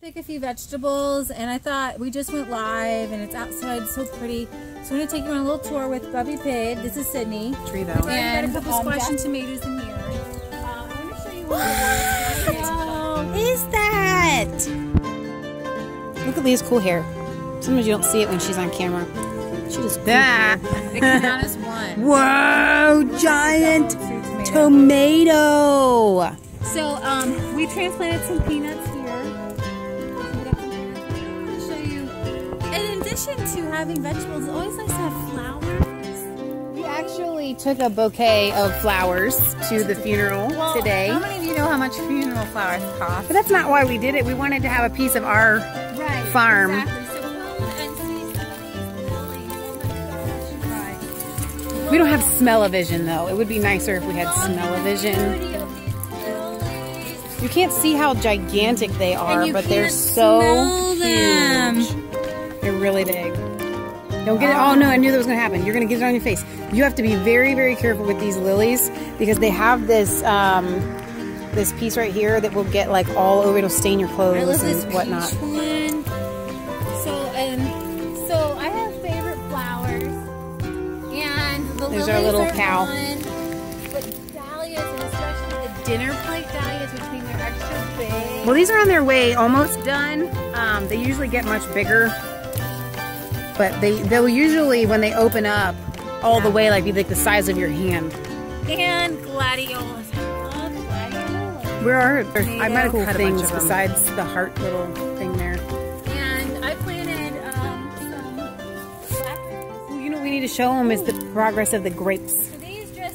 Pick a few vegetables, and I thought we just went live and it's outside so pretty, so I'm gonna take you on a little tour with Bubby Pig. This is Sydney. Tree though. And got a couple squash and tomatoes in here. I'm gonna show you what is that? Look at Leah's cool hair. Sometimes you don't see it when she's on camera. She just that. It can count as one. Whoa, giant tomato. So we transplanted some peanuts here. In addition to having vegetables, it's always nice to have flowers. We actually took a bouquet of flowers to the funeral today. How many of you know how much funeral flowers cost? But that's not why we did it. We wanted to have a piece of our farm. Exactly. So come and see some of these lilies. We don't have smell-o-vision though. It would be nicer if we had smell-o-vision. You can't see how gigantic they are, but they're so huge. They're really big. Don't get it. Oh no, I knew that was gonna happen. You're gonna get it on your face. You have to be very, very careful with these lilies because they have this this piece right here that will get like all over. It'll stain your clothes and whatnot. So I have favorite flowers, and the There's lilies our little are cow. fun, but dahlias, and especially the dinner plate dahlias, which mean they're extra big. Well, these are on their way, almost done. They usually get much bigger. But they'll usually, when they open up, all the way, like the size of your hand. And gladiolas. I love gladiolas. Where are I might have cut things besides the heart little thing there. And I planted some blackberries. Well, you know what we need to show them is the progress of the grapes. So these are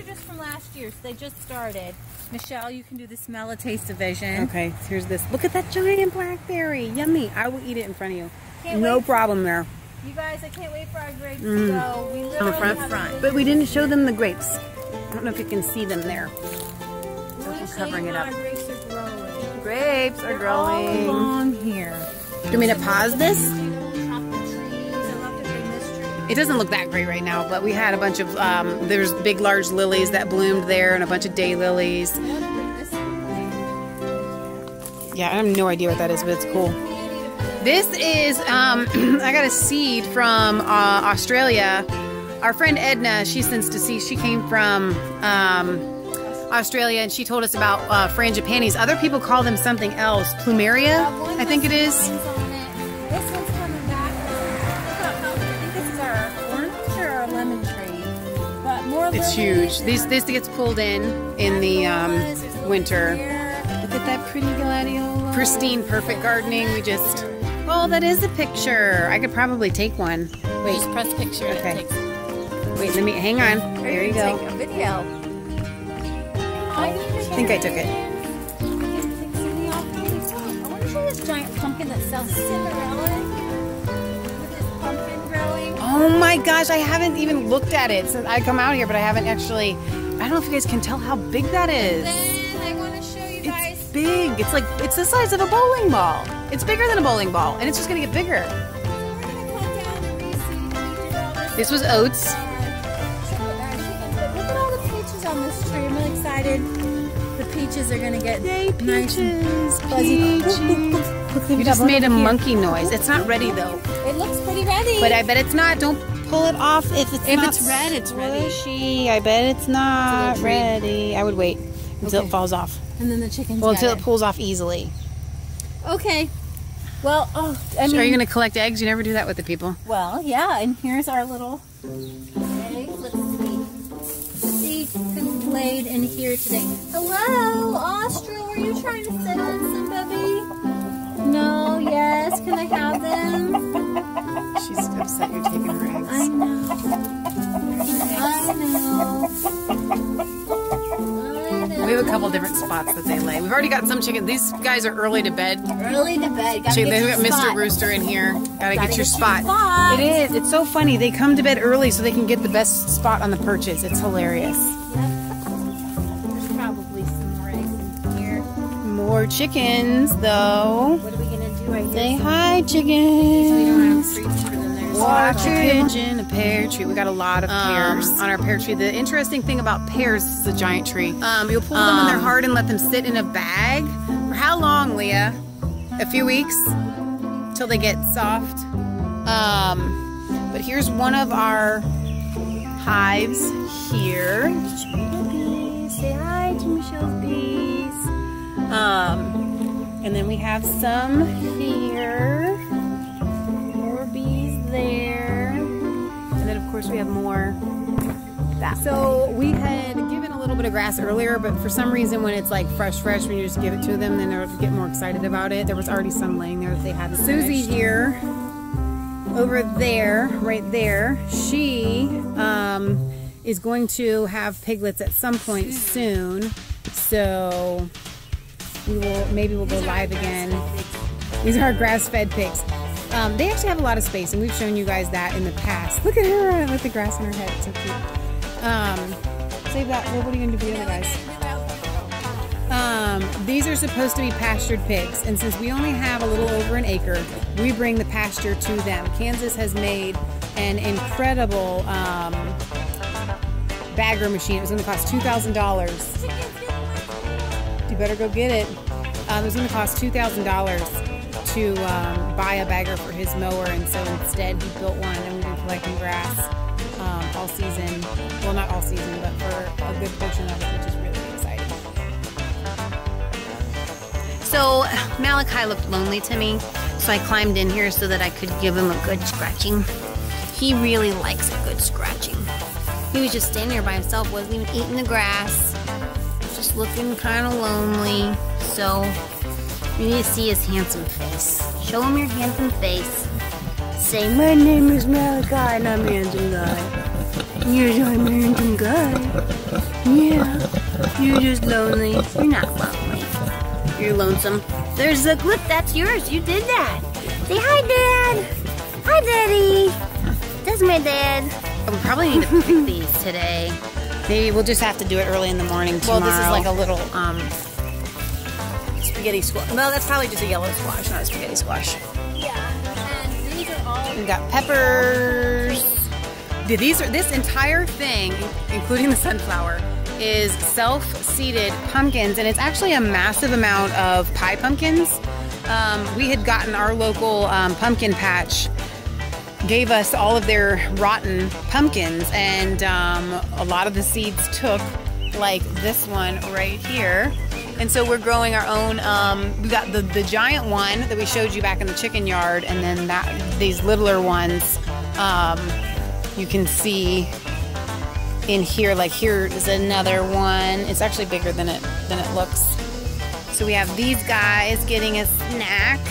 just from last year, so they just started. Michelle, you can do the smell of taste division. Okay, here's this. Look at that giant blackberry. Yummy. I will eat it in front of you. No problem there. You guys, I can't wait for our grapes to go. We On the front. But we didn't show them the grapes. I don't know if you can see them there. I'm covering it up. Grapes are growing. All along here. Do you want me to pause this? It doesn't look that great right now, but we had a bunch of, there's big, large lilies that bloomed there and a bunch of daylilies. Yeah, I have no idea what that is, but it's cool. This is, I got a seed from Australia. Our friend Edna, she's since deceased, she came from Australia, and she told us about frangipanis. Other people call them something else. Plumeria, I think it is. This one's coming back. I think this is our orange or our lemon tree. But more It's huge. This gets pulled in the winter. Look at that pretty gladiola. Pristine, perfect gardening. We just... Oh, that is a picture. I could probably take one. Wait. Just press picture. Okay. Wait, let me... Hang on. There you go. Take a video. I think I took it. I want to show this giant pumpkin that sells Cinderella. With this pumpkin growing. Oh my gosh, I haven't even looked at it since I come out here, but I haven't actually... I don't know if you guys can tell how big that is. Then I want to show you guys. It's big. It's like, it's the size of a bowling ball. It's bigger than a bowling ball, and it's just gonna get bigger. So we're going to cut down the reseed. This was oats. Look at all the peaches on this tree. I'm really excited. The peaches are going to get nice and fuzzy. You just made a monkey noise. It's not ready though. It looks pretty ready. But I bet it's not. Don't pull it off if it's not. If it's red, it's ready. Squishy. I bet it's not ready. I would wait until it falls off. And then the chickens. Well, until it pulls off easily. Okay. Well, are you going to collect eggs? You never do that with the people. Well, yeah. And here's our little egg. Let's see. The seeds laid in here today. Hello, Austral. Are you trying to sit on some, Bubby? No. Yes. Can I have them? She's upset you're taking her eggs. I know. We have a couple different spots that they lay. We've already got some chicken. These guys are early to bed. Early to bed. They've got Mr. Rooster in here. Gotta get your spot. It is. It's so funny. They come to bed early so they can get the best spot on the perches. It's hilarious. There's probably some more eggs in here. More chickens, though. What are we gonna do? I Say hi, chickens. We don't have fruits for them. Watch a pigeon, a pear tree. We got a lot of pears on our pear tree. The interesting thing about pears is a giant tree. You'll pull them when they're hard and let them sit in a bag. For how long, Leah? a few weeks till they get soft. But here's one of our hives here. Say hi to Michelle's bees. And then we have some here. More bees there. And then of course we have more that. So we had given a little bit of grass earlier, but for some reason when it's like fresh, when you just give it to them, then they'll get more excited about it. There was already some laying there that they hadn't. Susie here, over there, right there, she is going to have piglets at some point soon. So maybe we'll go live again. These are our grass-fed pigs. They actually have a lot of space, and we've shown you guys that in the past. Look at her with the grass on her head. It's so cute. Save that. What are you going to do with the other guys? These are supposed to be pastured pigs, and since we only have a little over an acre, we bring the pasture to them. Kansas has made an incredible bagger machine. It was going to cost $2,000. You better go get it. It was going to cost $2,000 to buy a bagger for his mower, and so instead he built one, and we've been collecting grass all season. Well, not all season, but for a good portion of it, which is really exciting. So Malachi looked lonely to me, so I climbed in here so that I could give him a good scratching. He really likes a good scratching. He was just standing there by himself, wasn't even eating the grass, just looking kind of lonely. So you need to see his handsome face. Show him your handsome face. Say, my name is Malachi and I'm a handsome guy. Yes, I'm a handsome guy. Yeah, you're just lonely. You're not lonely. You're lonesome. There's a clip that's yours. You did that. Say hi, Dad. Hi, Daddy. That's my dad. We probably need to pick these today. Maybe we'll just have to do it early in the morning tomorrow. Well, this is like a little spaghetti squash. No, that's probably just a yellow squash, not a spaghetti squash. Yeah, and these are all... We've got peppers. This entire thing, including the sunflower, is self-seeded pumpkins, and it's actually a massive amount of pie pumpkins. We had gotten our local pumpkin patch, gave us all of their rotten pumpkins, and a lot of the seeds took, like this one right here. And so we're growing our own. We got the giant one that we showed you back in the chicken yard, and then these littler ones you can see in here. Like here is another one. It's actually bigger than it looks. So we have these guys getting a snack.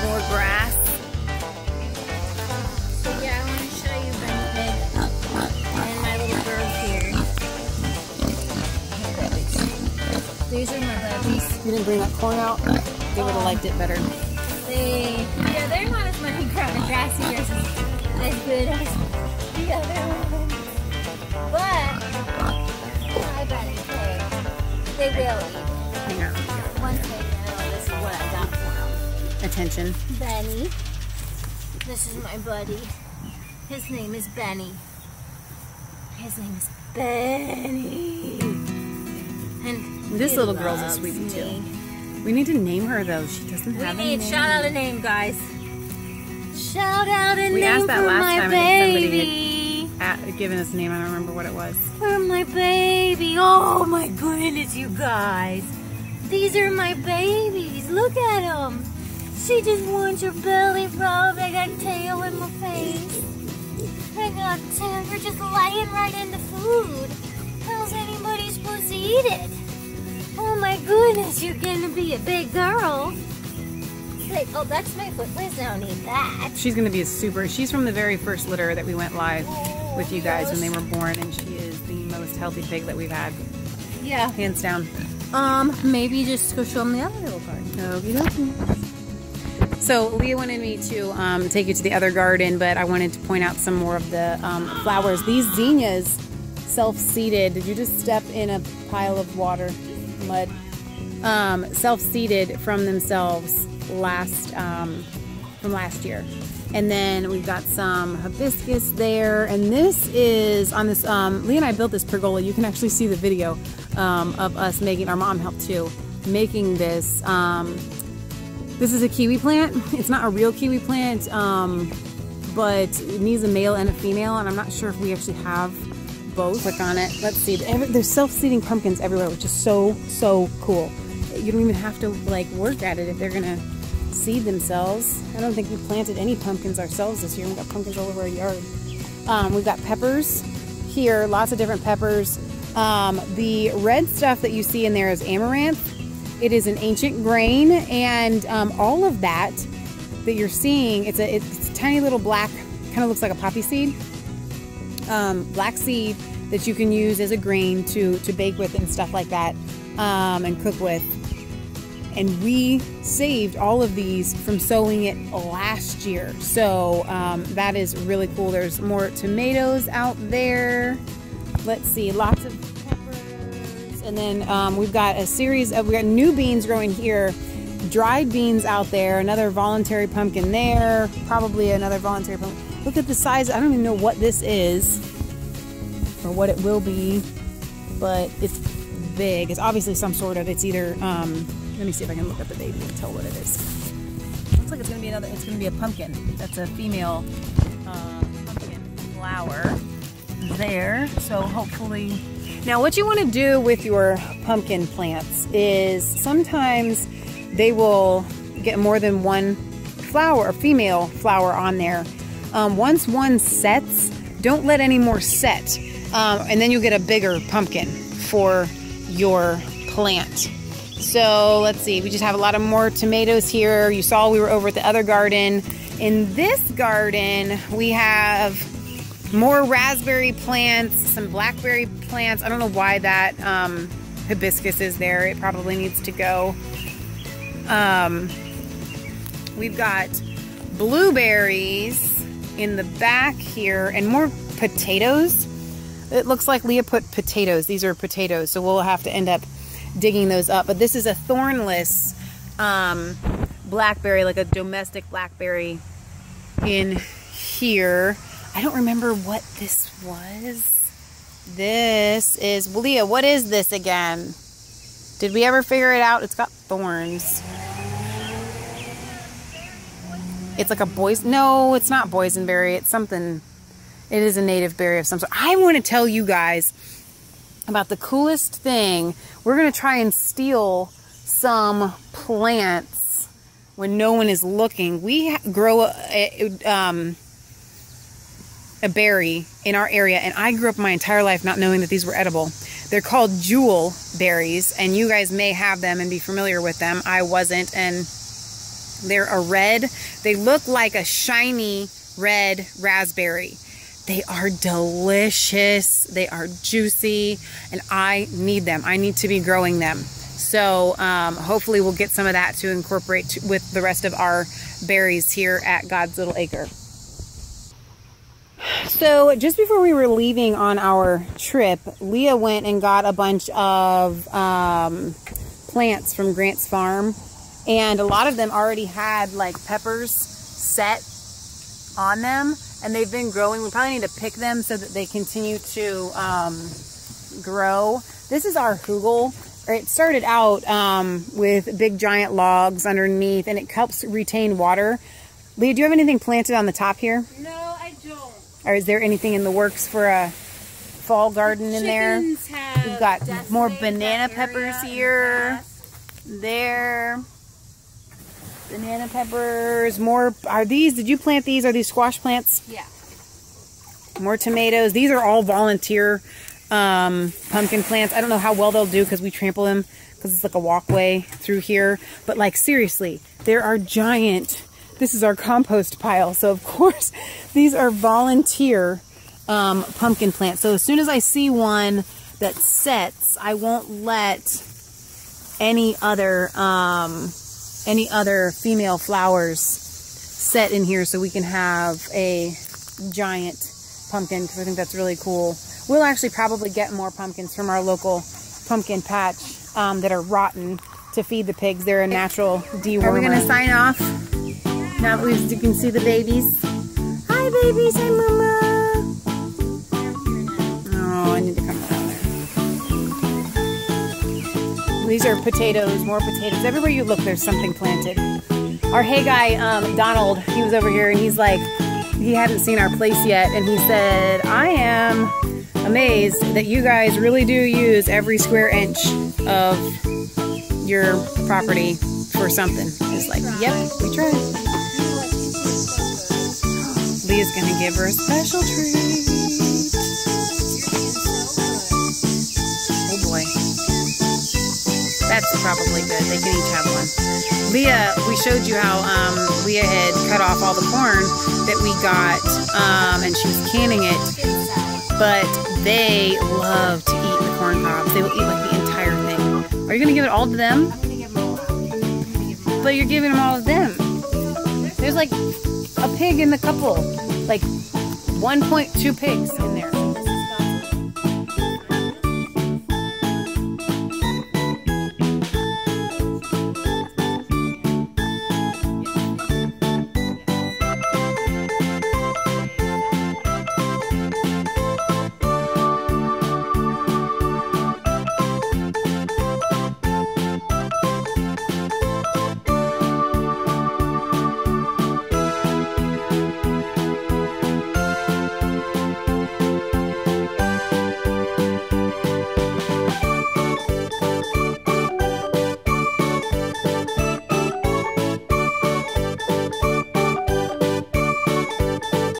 More grass. So yeah, I want to show you Benedict and my little girl here. These are my babies. You didn't bring that corn out? They would have liked it better. They're not as much grassy as good as the other ones. But I bet they will eat. Hang on. Once they know this is what I got for them. Attention. Benny. This is my buddy. His name is Benny. His name is Benny. And this little girl's a sweetie too. We need to name her though. She doesn't have a name. Shout out a name, guys. Shout out a name. We asked that last time baby. and somebody had given us a name. I don't remember what it was. For my baby. Oh my goodness, you guys. These are my babies. Look at them. She just wants your belly rubbed. I got tail in my face. I got tail. You're just laying right in the food. How's anybody supposed to eat it? Oh my goodness, you're gonna be a big girl. Say, oh, that's my foot. Please don't eat that. She's gonna be she's from the very first litter that we went live with you guys when they were born, and she is the most healthy pig that we've had. Yeah. Hands down. Maybe just go show them the other little garden. Okie dokie. So Leah wanted me to take you to the other garden, but I wanted to point out some more of the flowers. These zinnias, self-seeded. Did you just step in a pile of water, mud? Self-seeded from themselves from last year. And then we've got some hibiscus there, and this is on this. Leah and I built this pergola. You can actually see the video of us making. Our mom helped too, making this. This is a kiwi plant. It's not a real kiwi plant, but it needs a male and a female, and I'm not sure if we actually have both. Click on it. Let's see. There's self-seeding pumpkins everywhere, which is so cool. You don't even have to like work at it if they're gonna seed themselves. I don't think we planted any pumpkins ourselves this year. We've got pumpkins all over our yard. We've got peppers here, lots of different peppers. The red stuff that you see in there is amaranth. It is an ancient grain, and all of that you're seeing, it's a tiny little black, kind of looks like a poppy seed, black seed that you can use as a grain to bake with and stuff like that, and cook with. And we saved all of these from sowing it last year, so that is really cool. There's more tomatoes out there. Let's see, lots of peppers, and then we've got we got new beans growing here, dried beans out there, another voluntary pumpkin there, probably another voluntary pumpkin. Look at the size. I don't even know what this is or what it will be, but it's big. It's obviously some sort of, it's either, let me see if I can look at the baby and tell what it is. Looks like it's gonna be it's gonna be a pumpkin. That's a female pumpkin flower there. So hopefully, now what you want to do with your pumpkin plants is sometimes they will get more than one flower, or female flower on there. Once one sets, don't let any more set, and then you'll get a bigger pumpkin for your plant. So let's see, we just have a lot of more tomatoes here. You saw we were over at the other garden. In this garden, we have more raspberry plants, some blackberry plants. I don't know why that hibiscus is there. It probably needs to go. We've got blueberries in the back here and more potatoes. It looks like Leah put potatoes. These are potatoes, so we'll have to end up digging those up. But this is a thornless blackberry, like a domestic blackberry in here. I don't remember what this was. This is, well, Leah, what is this again? Did we ever figure it out? It's got thorns. It's like a no, it's not boysenberry. It's something, it is a native berry of some sort. I want to tell you guys about the coolest thing. We're going to try and steal some plants when no one is looking. We grow a berry in our area, and I grew up my entire life not knowing that these were edible. They're called jewel berries, and you guys may have them and be familiar with them. I wasn't, and they're a red. They look like a shiny red raspberry. They are delicious. They are juicy, and I need them. I need to be growing them. So hopefully we'll get some of that to incorporate with the rest of our berries here at God's Little Acre. So just before we were leaving on our trip, Leah went and got a bunch of plants from Grant's farm, and a lot of them already had like peppers set on them, and they've been growing. We probably need to pick them so that they continue to grow. This is our hugel. It started out with big giant logs underneath, and it helps retain water. Leah, do you have anything planted on the top here? No, I don't. Or is there anything in the works for a fall garden in there? We've got more banana peppers here. There. Banana peppers. More. Are these, did you plant these? Are these squash plants? Yeah. More tomatoes. These are all volunteer pumpkin plants. I don't know how well they'll do because we trample them because it's like a walkway through here. But like seriously, there are giant. This is our compost pile. So of course these are volunteer pumpkin plants. So as soon as I see one that sets, I won't let any other female flowers set in here so we can have a giant pumpkin, because I think that's really cool. We'll actually probably get more pumpkins from our local pumpkin patch that are rotten to feed the pigs. They're a natural dewormer. Are we going to sign off? Now that you can see the babies. Hi babies, hi mama. Oh, I need to come down there. These are potatoes, more potatoes. Everywhere you look, there's something planted. Our hay guy, Donald, he was over here and he's like, he hadn't seen our place yet. And he said, I am amazed that you guys really do use every square inch of your property for something. It's like, yep, we try. Leah's gonna give her a special treat. Oh boy. That's probably good. They can each have one. Leah, we showed you how Leah had cut off all the corn that we got, and she was canning it. But they love to eat the corn cobs. They will eat like the entire thing. Are you gonna give it all to them? I'm gonna give them all out. But you're giving them all to them. There's like a pig in the couple, like 1.2 pigs in there.